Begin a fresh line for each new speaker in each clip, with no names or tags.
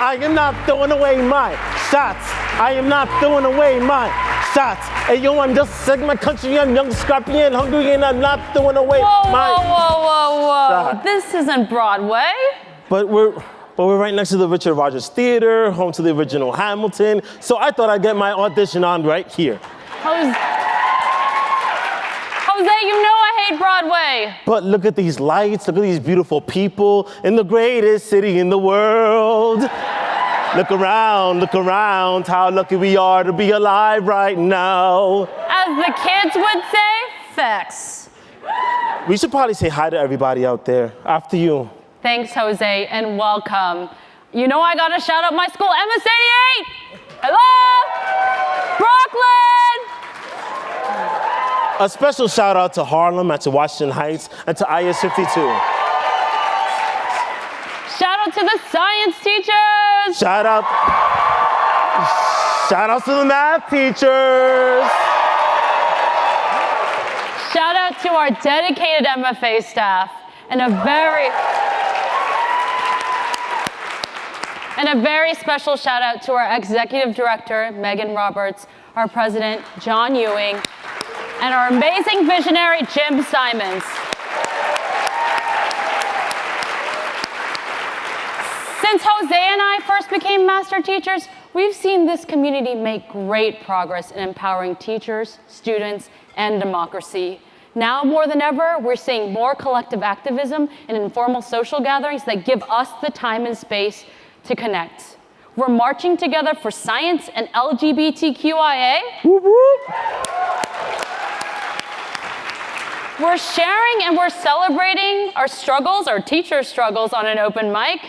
I am not throwing away my shots. I am not throwing away my shots. Hey, yo, I'm just segment country. I'm young, scrappy, and hungry, and I'm not throwing away my shots.
This isn't Broadway.
But we're right next to the Richard Rogers Theater, home to the original Hamilton. So I thought I'd get my audition on right here.
Jose, you know I hate Broadway.
But look at these lights, look at these beautiful people in the greatest city in the world. Look around, how lucky we are to be alive right now.
As the kids would say, facts.
We should probably say hi to everybody out there. After you.
Thanks, Jose, and welcome. You know I gotta shout out my school, MS88. Hello, Brooklyn.
A special shout out to Harlem and to Washington Heights and to IS 52.
Shout out to the science teachers.
Shout out to the math teachers.
Shout out to our dedicated MFA staff and a very special shout out to our executive director, Megan Roberts, our president, John Ewing, and our amazing visionary, Jim Simons. Since Jose and I first became master teachers, we've seen this community make great progress in empowering teachers, students, and democracy. Now more than ever, we're seeing more collective activism and informal social gatherings that give us the time and space to connect. We're marching together for science and LGBTQIA.
Whoop, whoop.
We're sharing and we're celebrating our struggles, our teachers' struggles on an open mic.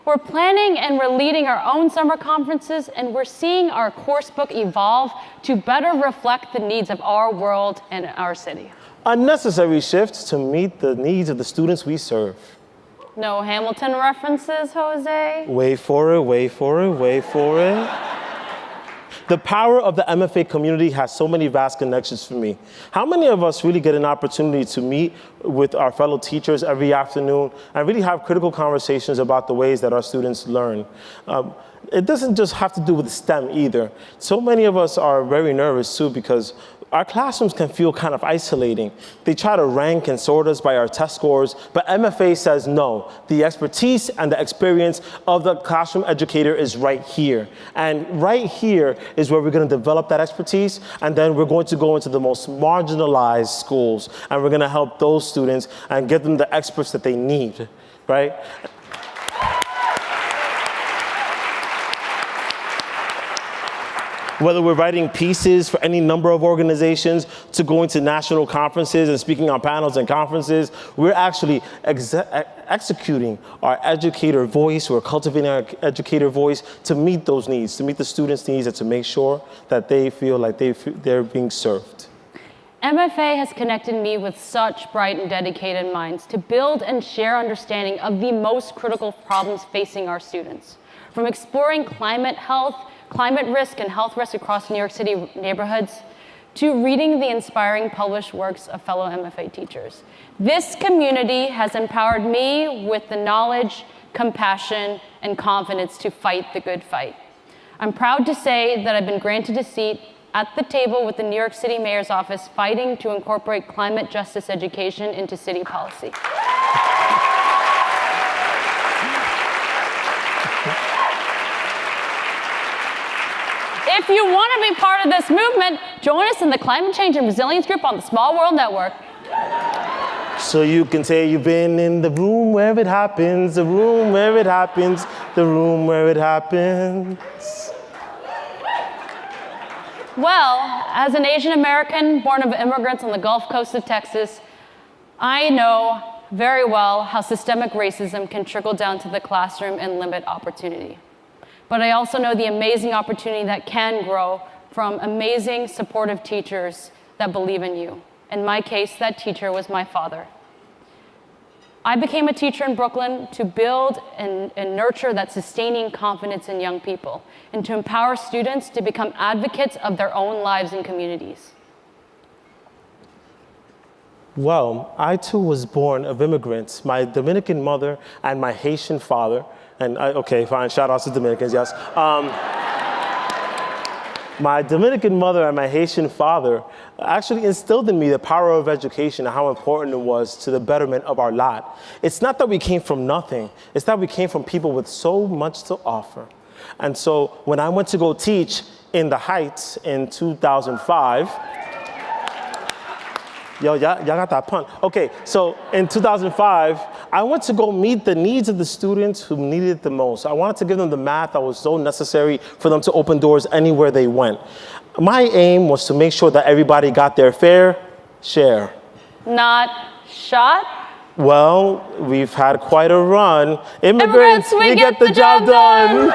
We're planning and we're leading our own summer conferences, and we're seeing our course book evolve to better reflect the needs of our world and our city.
Unnecessary shifts to meet the needs of the students we serve.
No Hamilton references, Jose?
Wait for it, wait for it, wait for it. The power of the MFA community has so many vast connections for me. How many of us really get an opportunity to meet with our fellow teachers every afternoon and really have critical conversations about the ways that our students learn? It doesn't just have to do with STEM either. So many of us are very nervous too because our classrooms can feel kind of isolating. They try to rank and sort us by our test scores, but MFA says no. The expertise and the experience of the classroom educator is right here. And right here is where we're going to develop that expertise, and then we're going to go into the most marginalized schools, and we're going to help those students and give them the experts that they need, right? Whether we're writing pieces for any number of organizations to going to national conferences and speaking on panels and conferences, we're actually executing our educator voice, we're cultivating our educator voice to meet those needs, to meet the students' needs, and to make sure that they feel like they're being served.
MFA has connected me with such bright and dedicated minds to build and share understanding of the most critical problems facing our students. From exploring climate risk and health risk across New York City neighborhoods, to reading the inspiring published works of fellow MFA teachers. This community has empowered me with the knowledge, compassion, and confidence to fight the good fight. I'm proud to say that I've been granted a seat at the table with the New York City Mayor's office fighting to incorporate climate justice education into city policy. If you want to be part of this movement, join us in the Climate Change and Resilience Group on the Small World Network.
So you can say you've been in the room where it happens, the room where it happens, the room where it happens.
Well, as an Asian American born of immigrants on the Gulf Coast of Texas, I know very well how systemic racism can trickle down to the classroom and limit opportunity. But I also know the amazing opportunity that can grow from amazing, supportive teachers that believe in you. In my case, that teacher was my father. I became a teacher in Brooklyn to build and nurture that sustaining confidence in young people and to empower students to become advocates of their own lives and communities.
Well, I too was born of immigrants. My Dominican mother and my Haitian father, and okay, fine, shout outs to Dominicans, yes. My Dominican mother and my Haitian father actually instilled in me the power of education and how important it was to the betterment of our lot. It's not that we came from nothing, it's that we came from people with so much to offer. And so when I went to go teach in the Heights in 2005, y'all got that pun. Okay, so in 2005, I went to go meet the needs of the students who needed it the most. I wanted to give them the math that was so necessary for them to open doors anywhere they went. My aim was to make sure that everybody got their fair share.
Not shot?
Well, we've had quite a run. Immigrants, we get the job done.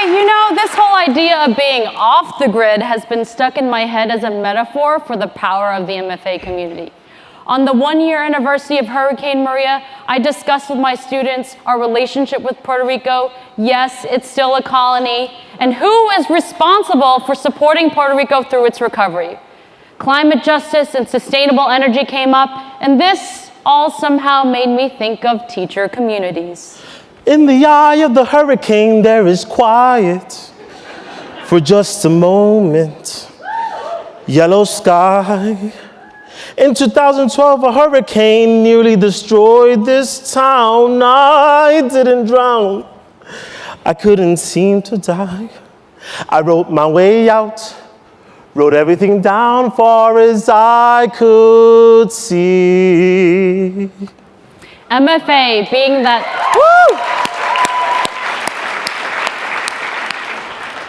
You know, this whole idea of being off the grid has been stuck in my head as a metaphor for the power of the MFA community. On the 1-year anniversary of Hurricane Maria, I discussed with my students our relationship with Puerto Rico. Yes, it's still a colony. And who is responsible for supporting Puerto Rico through its recovery? Climate justice and sustainable energy came up, and this all somehow made me think of teacher communities.
In the eye of the hurricane, there is quiet for just a moment. Yellow sky. In 2012, a hurricane nearly destroyed this town. I didn't drown. I couldn't seem to die. I wrote my way out, wrote everything down far as I could see.
MFA being that,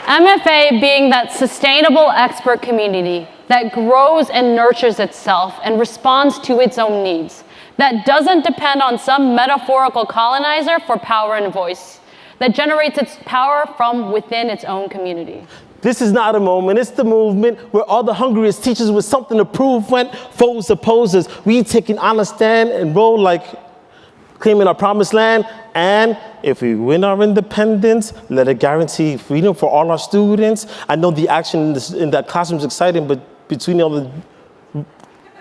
MFA being that sustainable expert community that grows and nurtures itself and responds to its own needs, that doesn't depend on some metaphorical colonizer for power and voice, that generates its power from within its own community.
This is not a moment, it's the movement where all the hungriest teachers with something to prove went foes opposers. We take an honest stand and roll like claiming our promised land, and if we win our independence, let it guarantee freedom for all our students. I know the action in that classroom is exciting, but between all the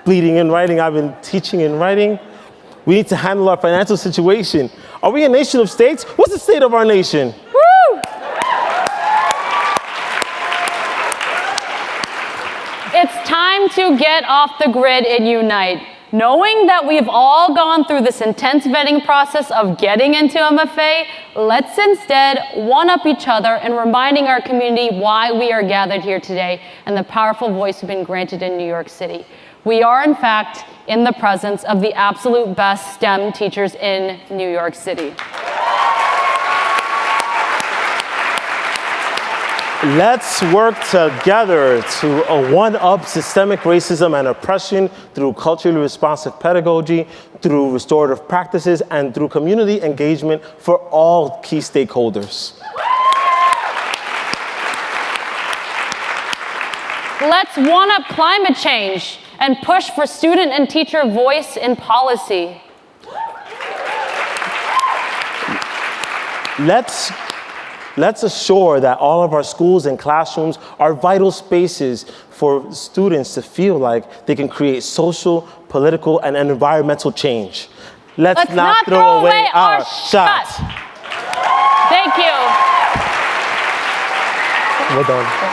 bleeding and writing, I've been teaching and writing. We need to handle our financial situation. Are we a nation of states? What's the state of our nation?
Woo! It's time to get off the grid and unite. Knowing that we've all gone through this intense vetting process of getting into MFA, let's instead one-up each other and reminding our community why we are gathered here today and the powerful voice we've been granted in New York City. We are, in fact, in the presence of the absolute best STEM teachers in New York City.
Let's work together to one-up systemic racism and oppression through culturally responsive pedagogy, through restorative practices, and through community engagement for all key stakeholders.
Let's one-up climate change and push for student and teacher voice in policy.
Let's assure that all of our schools and classrooms are vital spaces for students to feel like they can create social, political, and environmental change. Let's not throw away our shot.
Thank you.
We're done.